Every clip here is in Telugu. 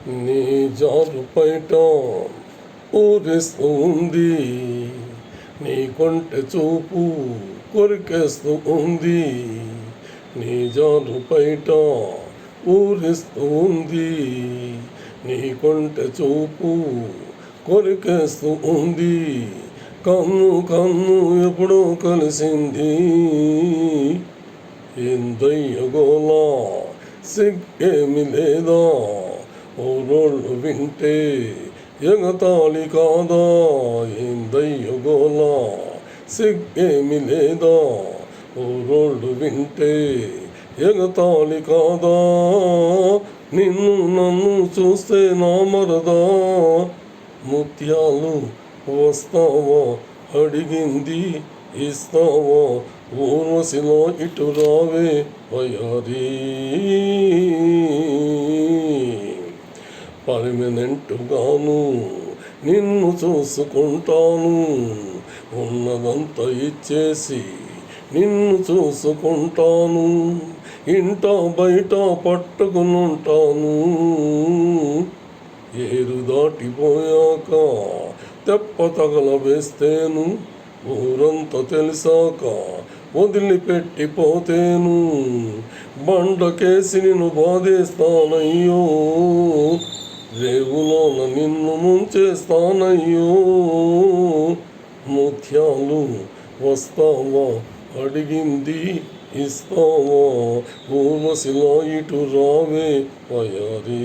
నీ జారు పైట ఊరిస్తూ ఉంది, నీ కొంటె చూపు కొరికేస్తూ ఉంది. నీ జారు పైట ఊరిస్తూ ఉంది, నీ కొంటె చూపు కొరికేస్తూ ఉంది. కన్ను కన్ను ఎప్పుడో కలిసింది, ఎందయ్యగోలా సిగ్గేమి లేదా? ఊరోళ్ళు వింటే ఎగతాళి కాదా? ఏందయ్యగోలా సిగ్గేమి లేదా? ఊరోళ్ళు వింటే ఎగతాళి కాదా? నిన్ను నన్ను చూస్తే నా మరదా, ముత్యాలు వస్తావా అడిగింది ఇస్తావా? ఊర్వశిలో ఇటు రావే వయారీ, పర్మనెంటుగాను నిన్ను చూసుకుంటాను. ఉన్నదంతా ఇచ్చేసి నిన్ను చూసుకుంటాను. ఇంట బయట పట్టుకునుంటాను. ఏరు దాటిపోయాక తెప్ప తగల వేస్తేను, ఊరంతా తెలిసాక వదిలిపెట్టిపోతేను. బండకేసి నిన్ను బాధేస్తానయ్యో, రేవులోన నిన్ను ముంచేస్తానయ్యో. ముత్యాలు వస్తావా అడిగింది ఇస్తావా? ఊర్వశిలో ఇటు రావే వయారీ,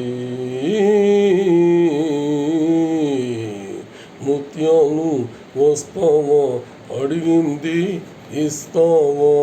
ముత్యాలు వస్తావా అడిగింది ఇస్తావా?